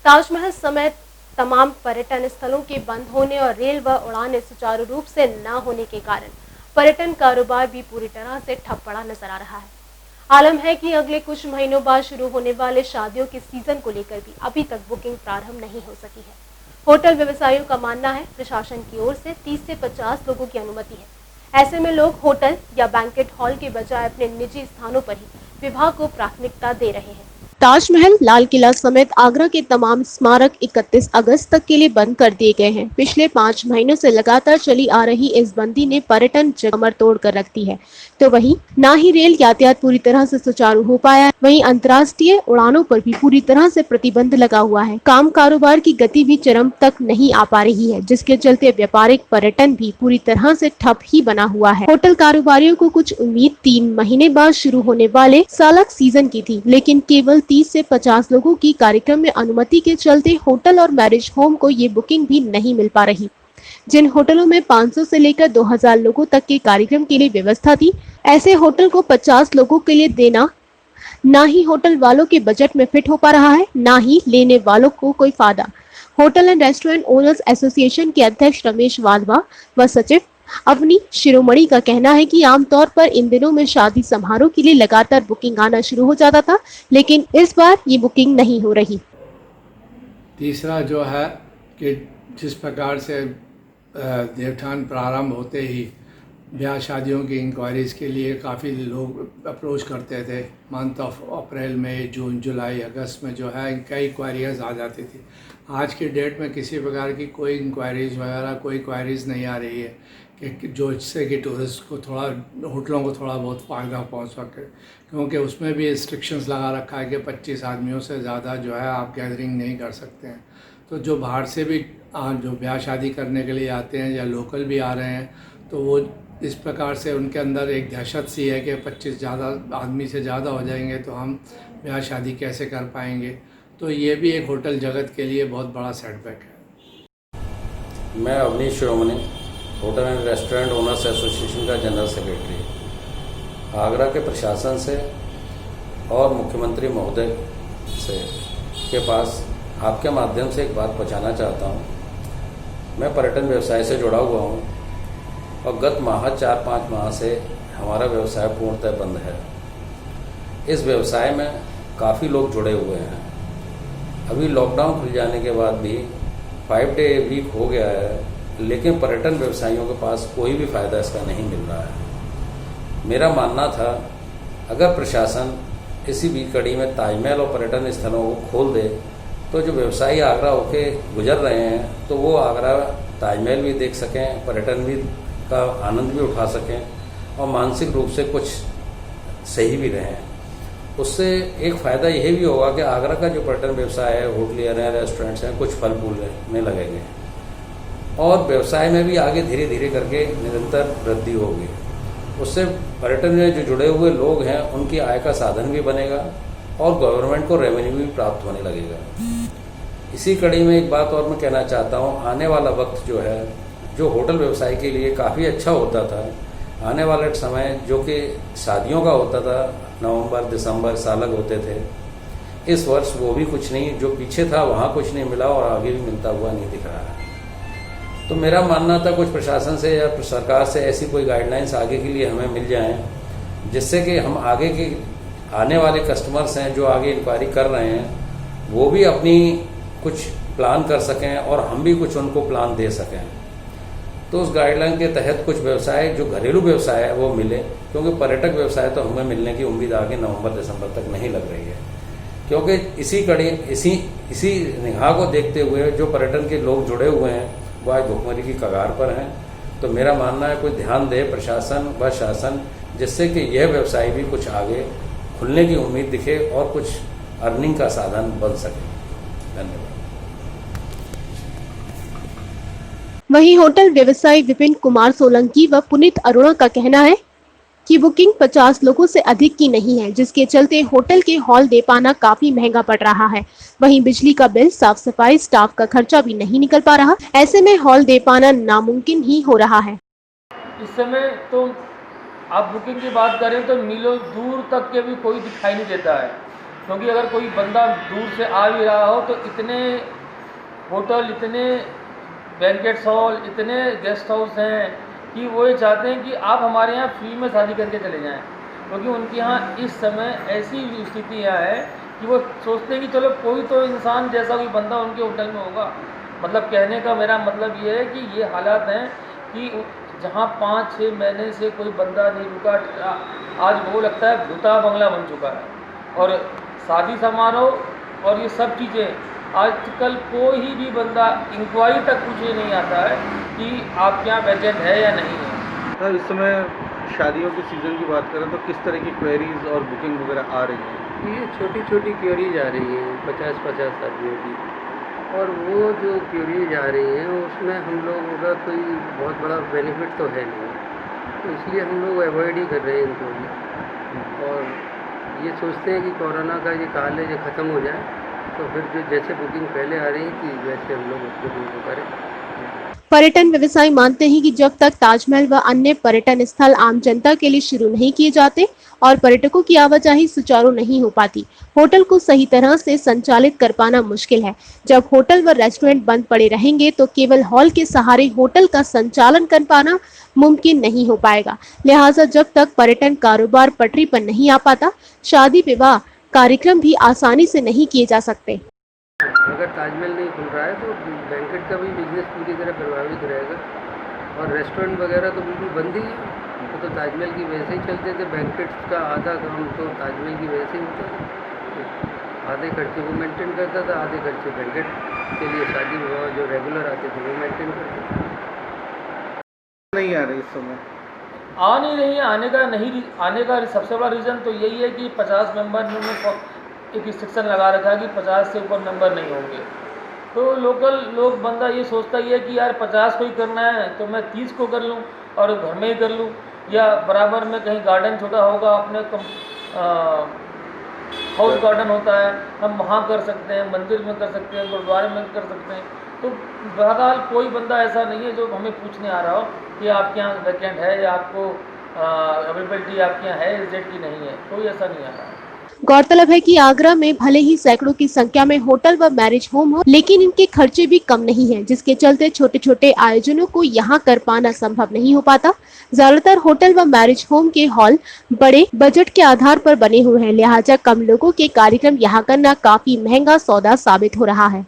ताजमहल समेत तमाम पर्यटन स्थलों के बंद होने और रेल व उड़ानें सुचारू रूप से न होने के कारण पर्यटन कारोबार भी पूरी तरह से ठप पड़ा नजर आ रहा है। आलम है कि अगले कुछ महीनों बाद शुरू होने वाले शादियों के सीजन को लेकर भी अभी तक बुकिंग प्रारंभ नहीं हो सकी है। होटल व्यवसायियों का मानना है प्रशासन की ओर से 30 से 50 लोगों की अनुमति है। ऐसे में लोग होटल या बैंकेट हॉल के बजाय अपने निजी स्थानों पर ही विवाह को प्राथमिकता दे रहे हैं। ताजमहल, लाल किला समेत आगरा के तमाम स्मारक 31 अगस्त तक के लिए बंद कर दिए गए हैं। पिछले 5 महीनों से लगातार चली आ रही इस बंदी ने पर्यटन कमर तोड़ कर रख दी है। तो वहीं न ही रेल यातायात पूरी तरह से सुचारू हो पाया है, वहीं अंतर्राष्ट्रीय उड़ानों पर भी पूरी तरह से प्रतिबंध लगा हुआ है। काम कारोबार की गति भी चरम तक नहीं आ पा रही है, जिसके चलते व्यापारिक पर्यटन भी पूरी तरह से ठप ही बना हुआ है। होटल कारोबारियों को कुछ उम्मीद 3 महीने बाद शुरू होने वाले सालक सीजन की थी, लेकिन केवल 30 से 50 लोगों की कार्यक्रम में अनुमति के चलते होटल और मैरिज होम को ये बुकिंग भी नहीं मिल पा रही। जिन होटलों में 500 से लेकर 2000 लोगों तक के कार्यक्रम के लिए व्यवस्था थी, ऐसे होटल को 50 लोगों के लिए देना ना ही होटल वालों के बजट में फिट हो पा रहा है, ना ही लेने वालों को कोई फायदा। Hotel and restaurant owners association के अध्यक्ष रमेश वाधवा व सचिव अवनी शिरोमणि का कहना है कि आमतौर पर इन दिनों में शादी समारोह के लिए लगातार बुकिंग आना शुरू हो जाता था, लेकिन इस बार ये बुकिंग नहीं हो रही। तीसरा जो है कि जिस प्रकार से देवठान प्रारंभ होते ही ब्याह शादियों की इंक्वायरीज़ के लिए काफ़ी लोग अप्रोच करते थे। मंथ ऑफ अप्रैल, मई, जून, जुलाई, अगस्त में जो है कई इंक्वायरीज आ जाती थी। आज की डेट में किसी प्रकार की कोई इंक्वायरीज़ वगैरह कोई इंक्वायरीज़ नहीं आ रही है कि जो इससे कि टूरिस्ट को थोड़ा, होटलों को थोड़ा बहुत फ़ायदा पहुंच सके, क्योंकि उसमें भी रिस्ट्रिक्शंस लगा रखा है कि 25 आदमियों से ज़्यादा जो है आप गैदरिंग नहीं कर सकते हैं। तो जो बाहर से भी जो ब्याह शादी करने के लिए आते हैं या लोकल भी आ रहे हैं, तो वो इस प्रकार से उनके अंदर एक दहशत सी है कि 25 आदमी से ज़्यादा हो जाएंगे तो हम ब्याह शादी कैसे कर पाएंगे। तो ये भी एक होटल जगत के लिए बहुत बड़ा सेटबैक है। मैं Avni Shiromani, hotel and restaurant owners association का जनरल सेक्रेटरी, आगरा के प्रशासन से और मुख्यमंत्री महोदय से के पास आपके माध्यम से एक बात पहुंचाना चाहता हूं। मैं पर्यटन व्यवसाय से जुड़ा हुआ हूं और गत माह 4-5 माह से हमारा व्यवसाय पूर्णतः बंद है। इस व्यवसाय में काफ़ी लोग जुड़े हुए हैं। अभी लॉकडाउन खुल जाने के बाद भी 5 डे वीक हो गया है, लेकिन पर्यटन व्यवसायियों के पास कोई भी फ़ायदा इसका नहीं मिल रहा है। मेरा मानना था अगर प्रशासन इसी बीच कड़ी में ताजमहल और पर्यटन स्थलों को खोल दे तो जो व्यवसायी आगरा होके गुजर रहे हैं तो वो आगरा ताजमहल भी देख सकें, पर्यटन भी का आनंद भी उठा सकें और मानसिक रूप से कुछ सही भी रहें। उससे एक फ़ायदा यह भी होगा कि आगरा का जो पर्यटन व्यवसाय है, होटलियर हैं, रेस्टोरेंट्स हैं, कुछ फल फूलने लगेंगे और व्यवसाय में भी आगे धीरे धीरे करके निरंतर वृद्धि होगी। उससे पर्यटन में जो जुड़े हुए लोग हैं उनकी आय का साधन भी बनेगा और गवर्नमेंट को रेवेन्यू भी प्राप्त होने लगेगा। इसी कड़ी में एक बात और मैं कहना चाहता हूँ, आने वाला वक्त जो है, जो होटल व्यवसाय के लिए काफ़ी अच्छा होता था, आने वाले समय जो कि शादियों का होता था, नवंबर दिसंबर सालक होते थे, इस वर्ष वो भी कुछ नहीं, जो पीछे था वहाँ कुछ नहीं मिला और आगे भी मिलता हुआ नहीं दिख रहा है। तो मेरा मानना था कुछ प्रशासन से या सरकार से ऐसी कोई गाइडलाइंस आगे के लिए हमें मिल जाएं, जिससे कि हम आगे के आने वाले कस्टमर्स हैं जो आगे इंक्वायरी कर रहे हैं वो भी अपनी कुछ प्लान कर सकें और हम भी कुछ उनको प्लान दे सकें। तो उस गाइडलाइन के तहत कुछ व्यवसाय जो घरेलू व्यवसाय है वो मिले, क्योंकि पर्यटक व्यवसाय तो हमें मिलने की उम्मीद आगे नवंबर दिसंबर तक नहीं लग रही है, क्योंकि इसी निगाह को देखते हुए जो पर्यटन के लोग जुड़े हुए हैं वो आज भुखमरी की कगार पर हैं। तो मेरा मानना है कोई ध्यान दे प्रशासन व शासन, जिससे कि यह व्यवसाय भी कुछ आगे खुलने की उम्मीद दिखे और कुछ अर्निंग का साधन बन सके। धन्यवाद। वहीं होटल व्यवसायी विपिन कुमार सोलंकी व पुनीत अरोड़ा का कहना है कि बुकिंग 50 लोगों से अधिक की नहीं है, जिसके चलते होटल के हॉल दे पाना काफी महंगा पड़ रहा है। वहीं बिजली का बिल, साफ सफाई, स्टाफ का खर्चा भी नहीं निकल पा रहा। ऐसे में हॉल दे पाना नामुमकिन ही हो रहा है। इस समय तो आप बुकिंग की बात करें तो मीलों दूर तक के भी कोई दिखाई नहीं देता है। क्योंकि अगर कोई बंदा दूर से आ भी रहा हो तो इतने होटल, इतने बैंकेट हॉल, इतने गेस्ट हाउस हैं कि वो ये चाहते हैं कि आप हमारे यहाँ फ्री में शादी करके चले जाएं, क्योंकि उनके यहाँ इस समय ऐसी स्थितियाँ हैं कि वो सोचते हैं कि चलो कोई तो इंसान जैसा कोई बंदा उनके होटल में होगा। मतलब कहने का मेरा मतलब ये है कि ये हालात हैं कि जहाँ 5-6 महीने से कोई बंदा नहीं रुका, आज वो लगता है भूता बंगला बन चुका है। और शादी समारोह और ये सब चीज़ें आजकल कोई भी बंदा इंक्वायरी तक पूछे नहीं आता है कि आपके यहाँ बजट है या नहीं है। सर, इस समय शादियों के सीज़न की बात करें तो किस तरह की क्वेरीज और बुकिंग वगैरह आ रही हैं? ये छोटी छोटी क्वेरीज आ रही हैं 50-50 आदमियों की, और वो जो क्वेरीज आ रही हैं उसमें हम लोगों का कोई बहुत बड़ा बेनिफिट तो है नहीं, तो इसलिए हम लोग अवॉइड ही कर रहे हैं इनको भी। और ये सोचते हैं कि कोरोना का ये काल है, ये ख़त्म हो जाए तो फिर जो जैसे बुकिंग पहले आ रही थी वैसे हम लोग उसको बुकिंग करें। पर्यटन व्यवसायी मानते हैं कि जब तक ताजमहल व अन्य पर्यटन स्थल आम जनता के लिए शुरू नहीं किए जाते और पर्यटकों की आवाजाही सुचारू नहीं हो पाती, होटल को सही तरह से संचालित कर पाना मुश्किल है। जब होटल व रेस्टोरेंट बंद पड़े रहेंगे तो केवल हॉल के सहारे होटल का संचालन कर पाना मुमकिन नहीं हो पाएगा। लिहाजा जब तक पर्यटन कारोबार पटरी पर नहीं आ पाता, शादी विवाह कार्यक्रम भी आसानी से नहीं किए जा सकते। अगर ताजमहल नहीं खुल रहा है तो बैंकेट का भी बिजनेस पूरी तरह प्रभावित रहेगा, और रेस्टोरेंट वगैरह तो बिल्कुल बंद ही है। तो ताजमहल की वजह से ही चलते थे, बैंकेट्स का आधा काम तो ताजमहल की वजह से ही होता था। आधे खर्चे वो मेंटेन करता था, आधे खर्चे बैंकेट के लिए शादी विवाह जो रेगुलर आते थे वो मेंटेन करते थे। नहीं आ रही इस समय? आ नहीं रही है। आने का सबसे बड़ा रीज़न तो यही है कि 50 मेंबर में एक रिस्ट्रिक्शन लगा रखा है कि 50 से ऊपर मेंबर नहीं होंगे। तो लोकल लोग बंदा ये सोचता ही है कि यार 50 को ही करना है तो मैं 30 को कर लूँ और घर में ही कर लूँ, या बराबर में कहीं गार्डन छोटा होगा, अपने हाउस गार्डन होता है, हम वहाँ कर सकते हैं, मंदिर में कर सकते हैं, गुरुद्वारे में कर सकते हैं। तो बहरहाल कोई बंदा ऐसा नहीं है जो हमें पूछने आ रहा हो कि आपके यहाँ वैकेंट है या आपको अवेलेबिलिटी आपके यहाँ है, रिजेक्ट की नहीं है, कोई ऐसा नहीं आ रहा है। गौरतलब है कि आगरा में भले ही सैकड़ों की संख्या में होटल व मैरिज होम हो, लेकिन इनके खर्चे भी कम नहीं हैं, जिसके चलते छोटे छोटे आयोजनों को यहाँ कर पाना संभव नहीं हो पाता। ज्यादातर होटल व मैरिज होम के हॉल बड़े बजट के आधार पर बने हुए हैं, लिहाजा कम लोगों के कार्यक्रम यहाँ करना काफी महंगा सौदा साबित हो रहा है।